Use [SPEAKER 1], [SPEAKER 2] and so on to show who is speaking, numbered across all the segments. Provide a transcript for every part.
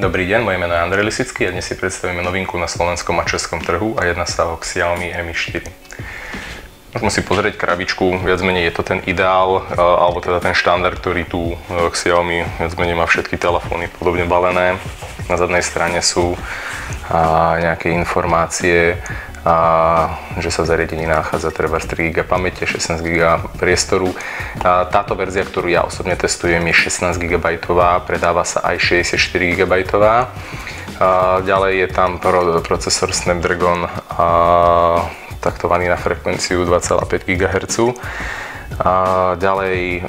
[SPEAKER 1] Dobrý deň, moje meno je Andrej Lisický a dnes si predstavíme novinku na slovenskom a českom trhu a jedná sa o Xiaomi Mi 4. Môžeme si pozrieť krabičku, viac menej je to ten ideál, alebo teda ten štandard, ktorý tu Xiaomi viac menej má všetky telefóny podobne balené. Na zadnej strane sú nejaké informácie, že sa v zariadení nachádza treba 3 GB pamäte, 16 GB priestoru. Táto verzia, ktorú ja osobne testujem, je 16 GB, predáva sa aj 64 GB. Ďalej je tam procesor Snapdragon taktovaný na frekvenciu 2,5 GHz. Ďalej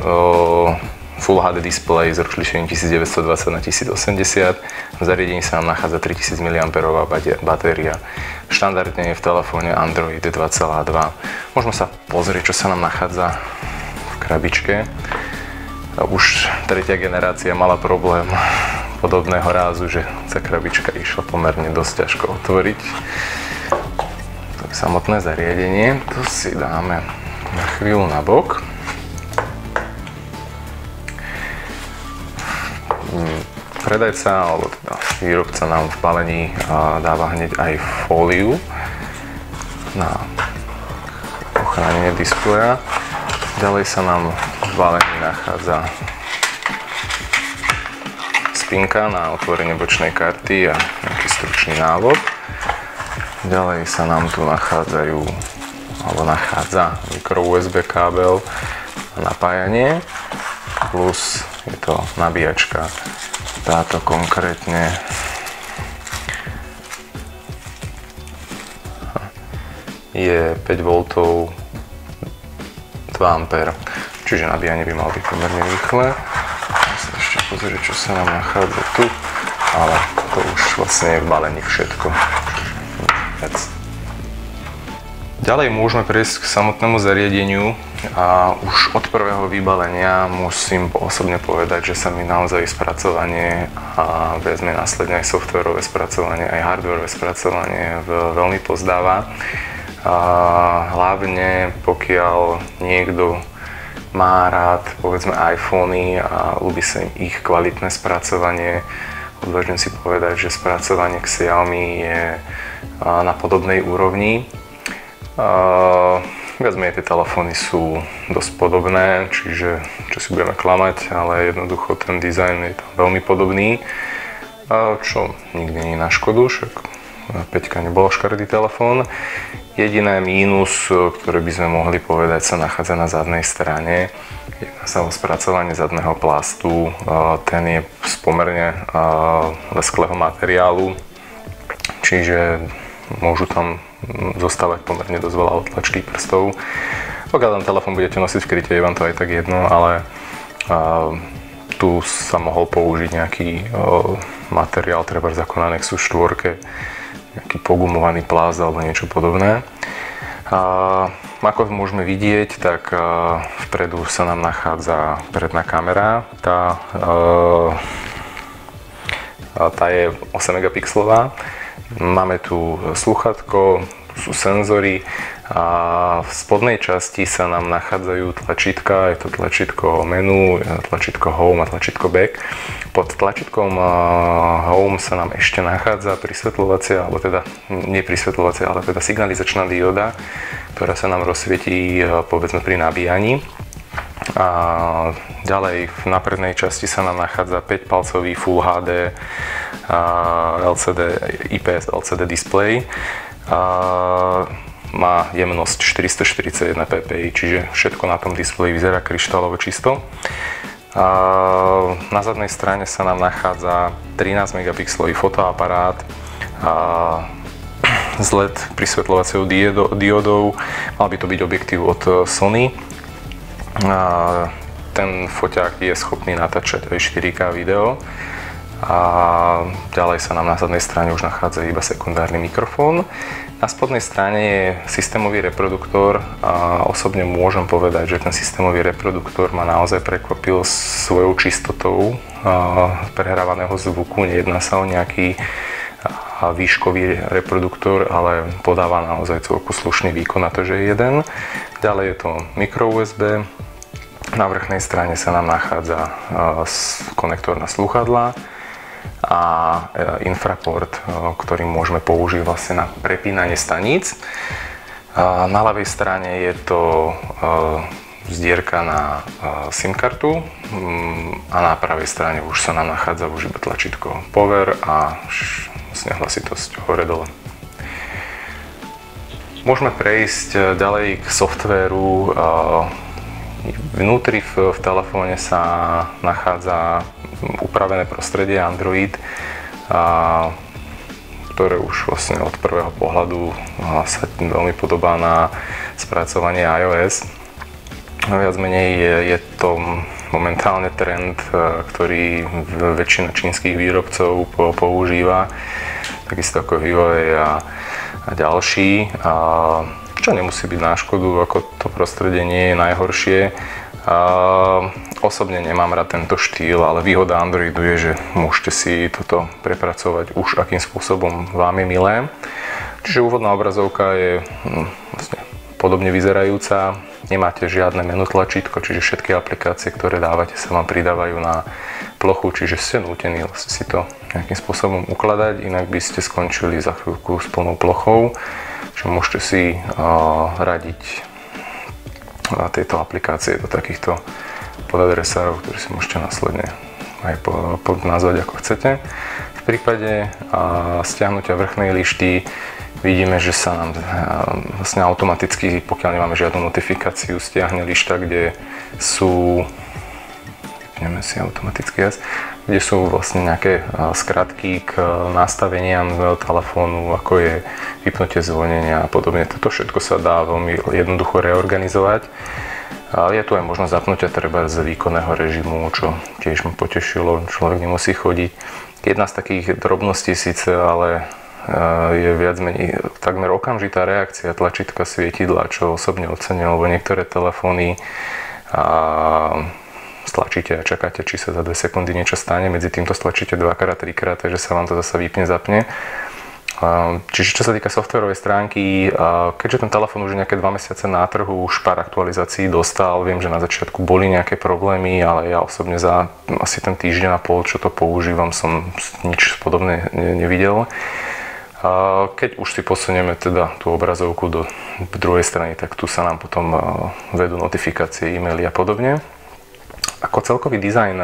[SPEAKER 1] Full HD display s rozlíšením 1920x1080. V zariadení sa nám nachádza 3000 mAh batéria. Štandardne je v telefóne Android 2.2. Môžeme sa pozrieť, čo sa nám nachádza v krabičke. Už tretia generácia mala problém podobného rázu, že tá krabička išla pomerne dosť ťažko otvoriť. Samotné zariadenie, to si dáme na chvíľu na bok. Predajca, alebo teda výrobca nám v balení dáva hneď aj fóliu na ochránenie displeja. Ďalej sa nám v balení nachádza spinka na otvorenie bočnej karty a nejaký stručný návod. Ďalej sa nám tu nachádza mikro USB kábel na napájanie, plus je to nabíjačka. Táto konkrétne je 5V 2A, čiže nabíjanie by malo byť pomerne rýchle. Musím sa ešte pozrieť, čo sa nám nachádza tu, ale to už vlastne je v balení všetko. Ďalej môžeme prejsť k samotnému zariadeniu a už od prvého vybalenia musím osobne povedať, že sa mi naozaj spracovanie a viac menej následne aj softwareové spracovanie, aj hardwareové spracovanie veľmi pozdáva. Hlavne pokiaľ niekto má rád povedzme iPhony a ľúbi sa im ich kvalitné spracovanie, odvážim si povedať, že spracovanie Xiaomi je na podobnej úrovni. Viac menej tie telefóny sú dosť podobné, čiže čo si budeme klamať, ale jednoducho ten dizajn je tam veľmi podobný, čo nikdy nie je na škodu, však 5 nebolo škaredý telefón. Jediné mínus, ktoré by sme mohli povedať, sa nachádza na zadnej strane. Jedná sa o spracovanie zadného plastu, ten je z pomerne lesklého materiálu, čiže môžu tam zostávať pomerne dosť veľa otlačky prstov. Pokiaľ ten telefón budete nosiť v kryte, je vám to aj tak jedno, ale tu sa mohol použiť nejaký materiál, trebárs ako na Nexus 4, nejaký pogumovaný plast alebo niečo podobné. Ako môžeme vidieť, tak vpredu sa nám nachádza predná kamera. Tá je 8 megapixelová. Máme tu slúchadko, tu sú senzory a v spodnej časti sa nám nachádzajú tlačítka, je to tlačítko menu, tlačítko home a tlačítko back. Pod tlačítkom home sa nám ešte nachádza prisvetľovacia, alebo teda nie prisvetľovacia, ale teda signalizačná dióda, ktorá sa nám rozsvietí povedzme pri nabíjaní. A ďalej na prednej časti sa nám nachádza 5-palcový Full HD IPS LCD display. Má jemnosť 441 ppi, čiže všetko na tom displeji vyzerá kryštálovo čisto. Na zadnej strane sa nám nachádza 13 megapixelový fotoaparát s LED prisvetľovacou diódou. Mal by to byť objektív od Sony. Ten foťák je schopný natáčať aj 4K video. A ďalej sa nám na zadnej strane už nachádza iba sekundárny mikrofón. Na spodnej strane je systémový reproduktor a osobne môžem povedať, že ten systémový reproduktor ma naozaj prekvapil svojou čistotou prehrávaného zvuku. Nejedná sa o nejaký výškový reproduktor, ale podáva naozaj celku slušný výkon na to, že je jeden. Ďalej je to micro USB. Na vrchnej strane sa nám nachádza konektor na slúchadlá. A a infraport, ktorý môžeme použiť vlastne na prepínanie staníc. Na ľavej strane je to zdierka na SIM kartu a na pravej strane už sa nám nachádza už iba tlačítko Power a vlastne hlasitosť hore-dole. Môžeme prejsť ďalej k softvéru. Vnútri v telefóne sa nachádza upravené prostredie Android, ktoré už vlastne od prvého pohľadu sa veľmi podobá na spracovanie iOS. Viac menej je to momentálne trend, ktorý väčšina čínskych výrobcov používa, takisto ako Huawei a ďalší, čo nemusí byť na škodu, ako to prostredie nie je najhoršie. Osobne nemám rád tento štýl, ale výhoda Androidu je, že môžete si toto prepracovať už akým spôsobom vám je milé. Čiže úvodná obrazovka je vlastne podobne vyzerajúca, nemáte žiadne menu tlačítko, čiže všetky aplikácie, ktoré dávate, sa vám pridávajú na plochu, čiže ste nútení si to nejakým spôsobom ukladať, inak by ste skončili za chvíľku s plnou plochou, čiže môžete si radiť tieto aplikácie do takýchto podadresárov, ktoré si môžete následne aj nazvať ako chcete. V prípade stiahnutia vrchnej lišty vidíme, že sa nám vlastne automaticky, pokiaľ nemáme žiadnu notifikáciu, stiahne lišta, kde sú kde sú vlastne nejaké skratky k nastaveniam telefónu, ako je vypnutie zvonenia a podobne. Toto všetko sa dá veľmi jednoducho reorganizovať. Je tu aj možnosť zapnutia treba z výkonného režimu, čo tiež ma potešilo, človek nemusí chodiť. Jedna z takých drobností síce, ale je viac menej takmer okamžitá reakcia tlačítka svietidla, čo osobne ocením, lebo niektoré telefóny stlačíte a čakáte, či sa za 2 sekundy niečo stane, medzi týmto stlačíte 2-krát, 3-krát, takže sa vám to zase vypne, zapne. Čiže čo sa týka softwarovej stránky, keďže ten telefón už nejaké 2 mesiace na trhu, už pár aktualizácií dostal, viem, že na začiatku boli nejaké problémy, ale ja osobne za asi ten týždeň a pol, čo to používam, som nič podobné nevidel. Keď už si posunieme teda tú obrazovku do druhej strany, tak tu sa nám potom vedú notifikácie, e-maily a podobne. Ako celkový dizajn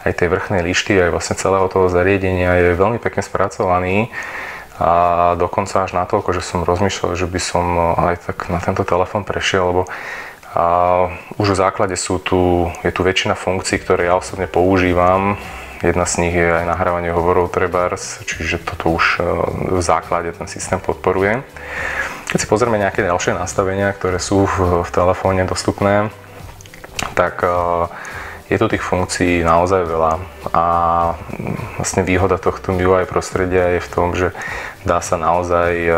[SPEAKER 1] aj tej vrchnej lišty, aj vlastne celého toho zariadenia je veľmi pekne spracovaný a dokonca až natoľko, že som rozmýšľal, že by som aj tak na tento telefón prešiel, lebo už v základe je tu väčšina funkcií, ktoré ja osobne používam. Jedna z nich je aj nahrávanie hovorov trebárs, čiže toto už v základe ten systém podporuje. Keď si pozrieme nejaké ďalšie nastavenia, ktoré sú v telefóne dostupné, tak je tu tých funkcií naozaj veľa a vlastne výhoda tohto UI prostredia je v tom, že dá sa naozaj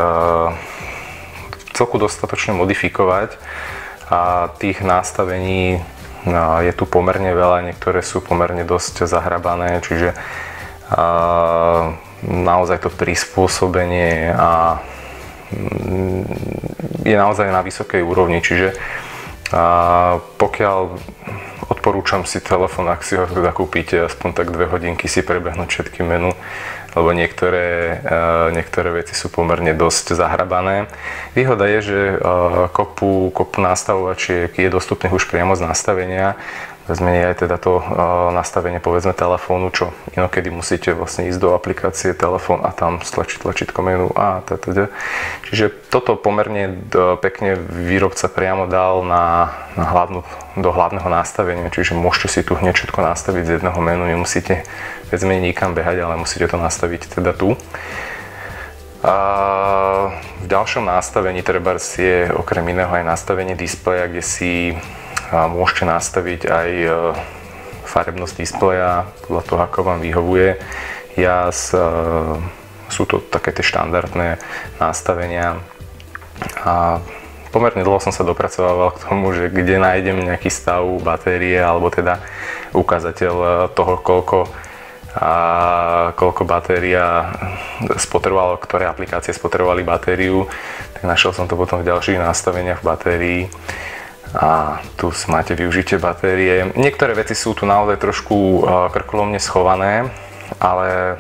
[SPEAKER 1] celku dostatočne modifikovať a tých nastavení je tu pomerne veľa, niektoré sú pomerne dosť zahrabané, čiže naozaj to prispôsobenie je naozaj na vysokej úrovni, čiže pokiaľ odporúčam si telefón, ak si ho zakúpite, aspoň tak 2 hodinky si prebehnúť všetky menu, lebo niektoré veci sú pomerne dosť zahrabané. Výhoda je, že kopu nastavovačiek je dostupných už priamo z nastavenia. Zmení aj teda to nastavenie povedzme telefónu, čo inokedy musíte vlastne ísť do aplikácie telefón a tam stlačiť tlačítko menu a teda. Čiže toto pomerne pekne výrobca priamo dal do hlavného nastavenia, čiže môžete si tu hneď všetko nastaviť z jedného menu, nemusíte viac menej nikam behať, ale musíte to nastaviť teda tu. V ďalšom nastavení trebárs je okrem iného aj nastavenie displeja, kde si môžete nastaviť aj farebnosť displeja podľa toho, ako vám vyhovuje. Sú to také tie štandardné nastavenia a pomerne dlho som sa dopracovával k tomu, že kde nájdem nejaký stav batérie alebo teda ukazateľ toho, koľko batéria spotrebovala, ktoré aplikácie spotrebovali batériu, tak našiel som to potom v ďalších nastaveniach batérií. A tu máte využitie batérie. Niektoré veci sú tu naozaj trošku krkolomne schované ale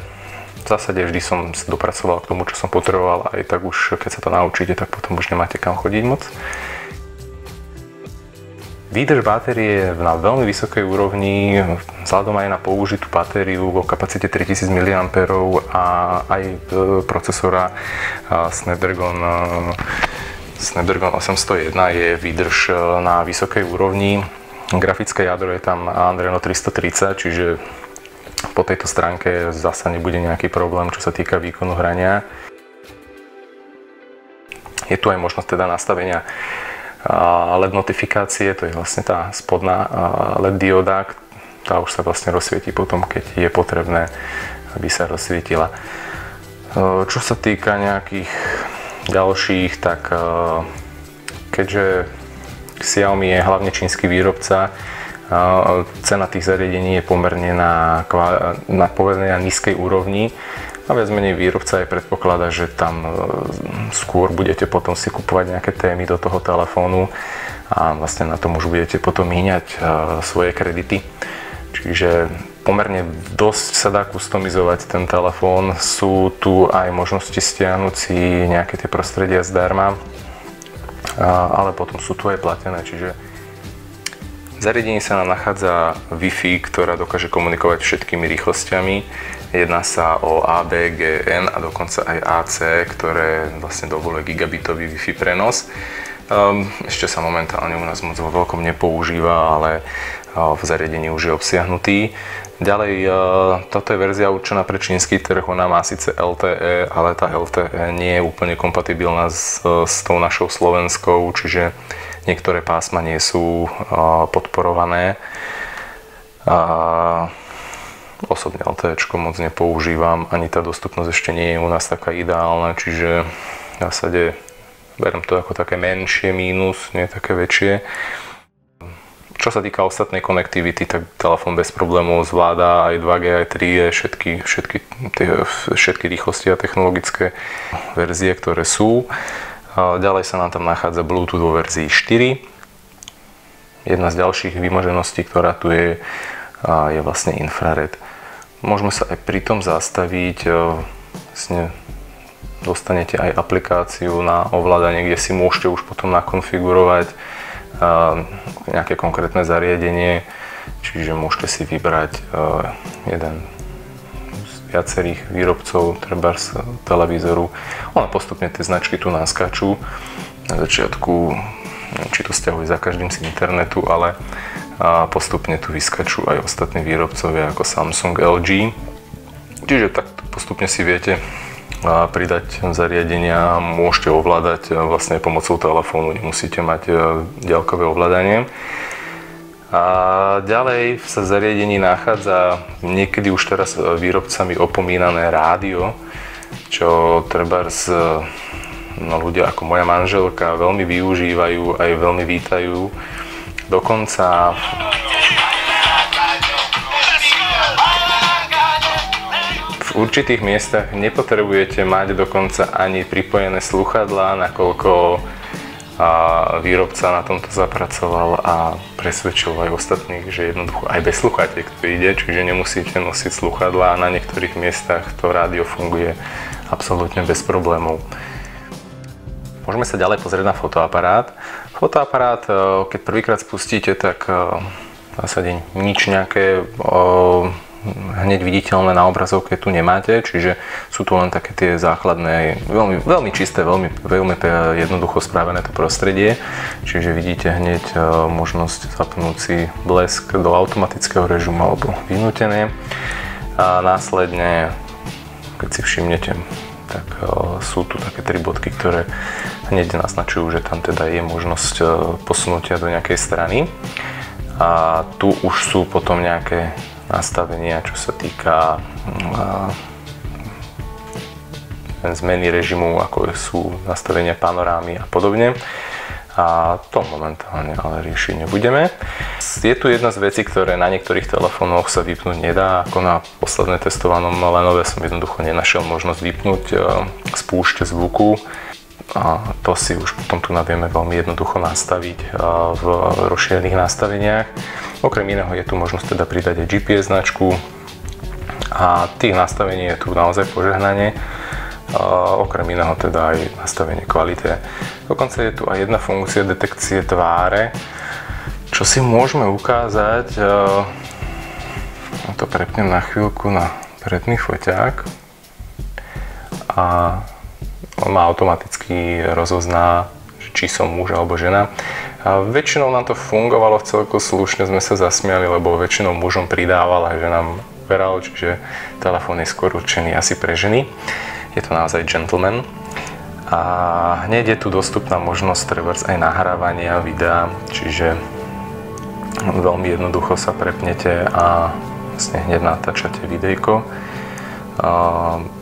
[SPEAKER 1] v zásade vždy som sa dopracoval k tomu, čo som potreboval, aj tak už keď sa to naučíte, tak potom už nemáte kam chodiť moc. Výdrž batérie je na veľmi vysokej úrovni, vzhľadom aj na použitú batériu o kapacite 3000 mAh a aj procesora Snapdragon 801 je výdrž na vysokej úrovni. Grafické jadro je tam Adreno 330, čiže po tejto stránke zasa nebude nejaký problém, čo sa týka výkonu hrania. Je tu aj možnosť teda nastavenia LED notifikácie, to je vlastne tá spodná LED dioda, tá už sa vlastne rozsvieti potom, keď je potrebné, aby sa rozsvietila. Čo sa týka nejakých ďalších, tak keďže Xiaomi je hlavne čínsky výrobca, cena tých zariadení je pomerne na nízkej úrovni a viac menej výrobca aj predpokladá, že tam skôr budete potom si kupovať nejaké témy do toho telefónu a vlastne na tom už budete potom míňať svoje kredity. Čiže pomerne dosť sa dá customizovať ten telefón. Sú tu aj možnosti stiahnuť si nejaké tie prostredia zdarma, ale potom sú tu aj platené, čiže v zariadení sa nám nachádza Wi-Fi, ktorá dokáže komunikovať všetkými rýchlosťami. Jedná sa o AB, GN a dokonca aj AC, ktoré vlastne dovoluje gigabitový Wi-Fi prenos. Ešte sa momentálne u nás moc vo veľkom nepoužíva, ale v zariadení už je obsiahnutý. Ďalej, toto je verzia určená pre čínsky trh, ona má síce LTE, ale tá LTE nie je úplne kompatibilná s tou našou slovenskou, čiže niektoré pásma nie sú podporované. Osobne LTEčko moc nepoužívam, ani tá dostupnosť ešte nie je u nás taká ideálna, čiže v zásade beriem to ako také menšie mínus, nie také väčšie. Čo sa týka ostatnej konektivity, tak telefón bez problémov zvláda aj 2G, aj 3G, všetky rýchlosti a technologické verzie, ktoré sú. Ďalej sa nám tam nachádza Bluetooth vo verzii 4. Jedna z ďalších vymožeností, ktorá tu je vlastne infrared. Môžeme sa aj pri tom zastaviť, vlastne dostanete aj aplikáciu na ovládanie, kde si môžete už potom nakonfigurovať nejaké konkrétne zariadenie, čiže môžete si vybrať jeden z viacerých výrobcov, trebárs televízoru. Ono postupne tie značky tu naskáču. Na začiatku, neviem, či to stiahuje za každým z internetu, ale postupne tu vyskačú aj ostatní výrobcovia ako Samsung, LG. Čiže tak postupne si viete pridať zariadenia, môžete ovládať vlastne pomocou telefónu, nemusíte mať diaľkové ovládanie. A ďalej sa v zariadení nachádza niekedy už teraz výrobcami opomínané rádio, čo trebárs ľudia ako moja manželka veľmi využívajú, aj veľmi vítajú. Dokonca v určitých miestach nepotrebujete mať dokonca ani pripojené slúchadlá, nakoľko výrobca na tomto zapracoval a presvedčil aj ostatných, že jednoducho aj bez sluchatiek to ide, čiže nemusíte nosiť slúchadlá a na niektorých miestach to rádio funguje absolútne bez problémov. Môžeme sa ďalej pozrieť na fotoaparát. Fotoaparát, keď prvýkrát spustíte, tak v zásade nič nejaké hneď viditeľné na obrazovke tu nemáte, čiže sú tu len také tie základné, veľmi čisté, veľmi jednoducho spravené to prostredie, čiže vidíte hneď možnosť zapnúť si blesk do automatického režimu alebo vynútené a následne, keď si všimnete, tak sú tu také 3 bodky, ktoré hneď naznačujú, že tam teda je možnosť posunutia do nejakej strany a tu už sú potom nejaké nastavenia, čo sa týka zmeny režimu, ako sú nastavenia panorámy a podobne. A to momentálne ale riešiť nebudeme. Je tu jedna z vecí, ktoré na niektorých telefónoch sa vypnúť nedá. Ako na posledné testovanom Lenove som jednoducho nenašiel možnosť vypnúť spúšť zvuku. A to si už potom tu vieme veľmi jednoducho nastaviť v rozšírených nastaveniach. Okrem iného je tu možnosť teda pridať aj GPS značku A tých nastavení je tu naozaj požehnanie. Okrem iného teda aj nastavenie kvality. Dokonca je tu aj jedna funkcia detekcie tváre, čo si môžeme ukázať. To prepnem na chvíľku na predný foťák a on ma automaticky rozozná, či som muž alebo žena. A väčšinou nám to fungovalo celkom slušne, sme sa zasmiali, lebo väčšinou mužom pridával a ženám uberal, čiže telefón je skôr určený asi pre ženy. Je to naozaj gentleman. A hneď je tu dostupná možnosť trebárs aj nahrávania videa, čiže veľmi jednoducho sa prepnete a vlastne hneď natáčate videjko.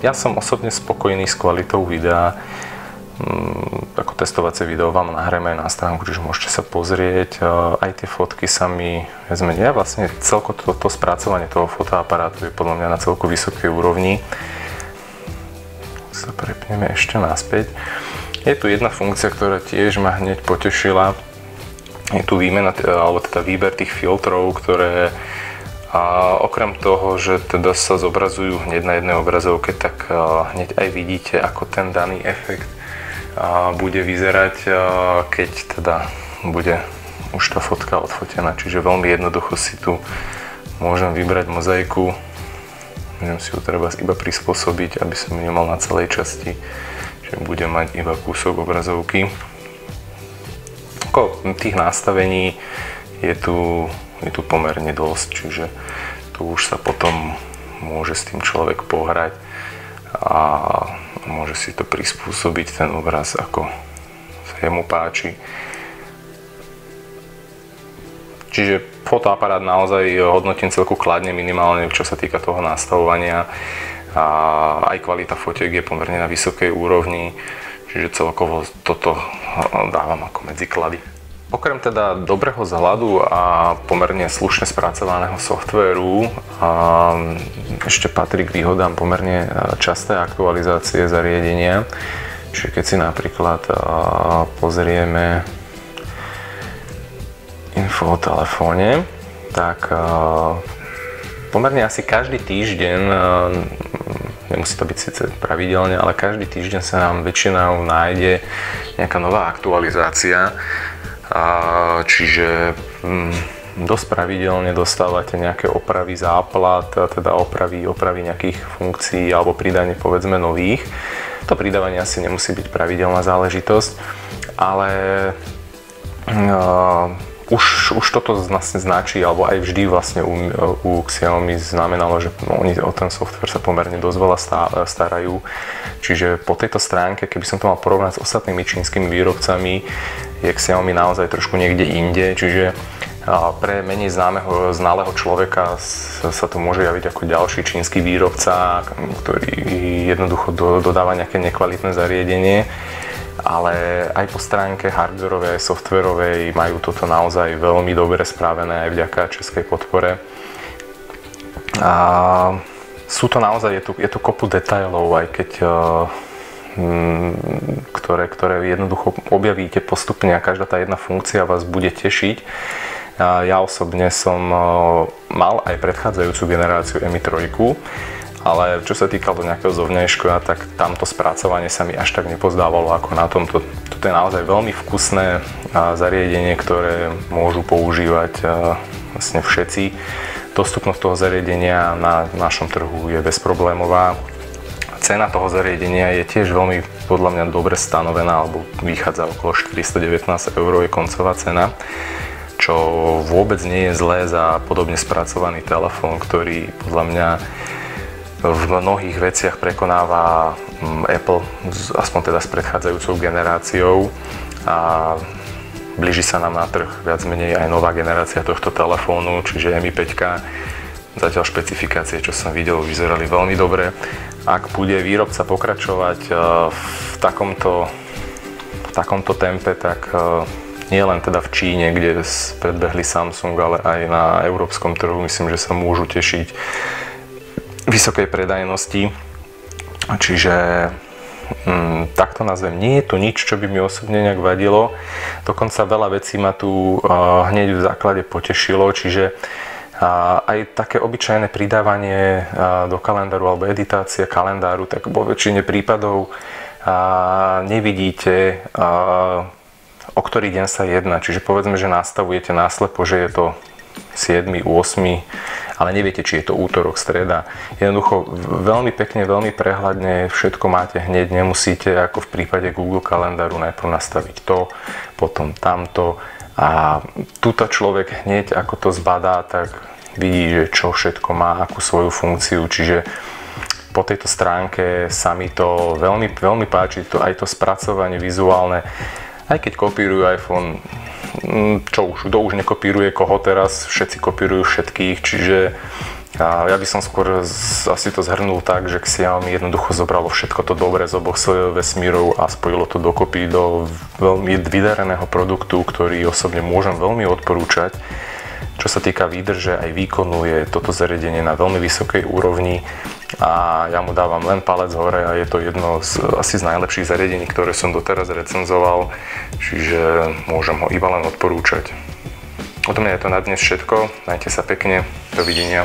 [SPEAKER 1] Ja som osobne spokojný s kvalitou videa. Ako testovacie video vám nahráme aj na stránku, čiže môžete sa pozrieť. Aj tie fotky sa mi zmenia. Vlastne celko to spracovanie toho fotoaparátu je podľa mňa na celku vysokej úrovni. Sa prepneme ešte naspäť. Je tu jedna funkcia, ktorá tiež ma hneď potešila. Je tu výmena, alebo teda výber tých filtrov, ktoré okrem toho, že teda sa zobrazujú hneď na jednej obrazovke, tak hneď aj vidíte, ako ten daný efekt bude vyzerať, keď teda bude už tá fotka odfotená. Čiže veľmi jednoducho si tu môžem vybrať mozaiku, môžem si ju treba iba prispôsobiť, aby som ju nemal na celej časti, čiže bude mať iba kúsok obrazovky. Tých nastavení je tu pomerne dosť, čiže tu už sa potom môže s tým človek pohrať a môže si to prispôsobiť ten obraz, ako sa jemu páči. Čiže fotoaparát naozaj hodnotím celku kladne, minimálne čo sa týka toho nastavovania. A aj kvalita fotiek je pomerne na vysokej úrovni, čiže celkovo toto dávam ako medzi klady. Okrem teda dobrého vzhľadu a pomerne slušne spracovaného softvéru ešte patrí k výhodám pomerne časté aktualizácie zariadenia. Čiže keď si napríklad pozrieme info o telefóne, tak pomerne asi každý týždeň, nemusí to byť síce pravidelne, ale každý týždeň sa nám väčšinou nájde nejaká nová aktualizácia. Čiže dosť pravidelne dostávate nejaké opravy záplat, teda opravy nejakých funkcií alebo pridanie povedzme nových. To pridávanie asi nemusí byť pravidelná záležitosť, ale už toto vlastne značí, alebo aj vždy vlastne u Xiaomi znamenalo, že oni o ten software sa pomerne dosť veľa starajú. Čiže po tejto stránke, keby som to mal porovnať s ostatnými čínskymi výrobcami, je Xiaomi naozaj trošku niekde inde, čiže pre menej znalého človeka sa to môže javiť ako ďalší čínsky výrobca, ktorý jednoducho dodáva nejaké nekvalitné zariadenie. Ale aj po stránke hardwarovej, softwarovej majú toto naozaj veľmi dobre spravené aj vďaka českej podpore. A sú to naozaj, je tu kopu detailov, aj keď ktoré jednoducho objavíte postupne a každá tá jedna funkcia vás bude tešiť. Ja osobne som mal aj predchádzajúcu generáciu Mi 3, ale čo sa týkalo nejakého zovňajška, tak tamto spracovanie sa mi až tak nepozdávalo ako na tomto. Toto je naozaj veľmi vkusné zariadenie, ktoré môžu používať vlastne všetci. Dostupnosť toho zariadenia na našom trhu je bezproblémová. Cena toho zariadenia je tiež veľmi podľa mňa dobre stanovená, alebo vychádza okolo 419 € je koncová cena, čo vôbec nie je zlé za podobne spracovaný telefón, ktorý podľa mňa v mnohých veciach prekonáva Apple, aspoň teda s predchádzajúcou generáciou, a blíži sa nám na trh viac menej aj nová generácia tohto telefónu, čiže Mi 5. Zatiaľ špecifikácie, čo som videl, vyzerali veľmi dobre. Ak bude výrobca pokračovať v takomto tempe, tak nie len teda v Číne, kde predbehli Samsung, ale aj na európskom trhu myslím, že sa môžu tešiť vysokej predajnosti. Čiže takto nazvem. Nie je to nič, čo by mi osobne nejak vadilo. Dokonca veľa vecí ma tu hneď v základe potešilo, čiže
[SPEAKER 2] A aj také obyčajné pridávanie do kalendáru alebo editácia kalendáru, tak vo väčšine prípadov nevidíte, o ktorý deň sa jedná. Čiže povedzme, že nastavujete náslepo, že je to 7., 8., ale neviete, či je to útorok, streda. Jednoducho veľmi pekne, veľmi prehľadne všetko máte hneď, nemusíte ako v prípade Google kalendáru najprv nastaviť to, potom tamto. A tuto človek hneď, ako to zbadá, tak vidí, že čo všetko má, akú svoju funkciu. Čiže po tejto stránke sa mi to veľmi, veľmi páči, aj to spracovanie vizuálne. Aj keď kopírujú iPhone, kto už nekopíruje koho teraz, všetci kopírujú všetkých, čiže ja by som skôr asi to zhrnul tak, že Xiaomi jednoducho zobralo všetko to dobré z oboch vesmírov a spojilo to dokopy do veľmi vydareného produktu, ktorý osobne môžem veľmi odporúčať. Čo sa týka výdrže aj výkonu, je toto zariadenie na veľmi vysokej úrovni a ja mu dávam len palec hore a je to jedno asi z najlepších zariadení, ktoré som doteraz recenzoval, čiže môžem ho iba len odporúčať. Odo mňa je to na dnes všetko, majte sa pekne, dovidenia.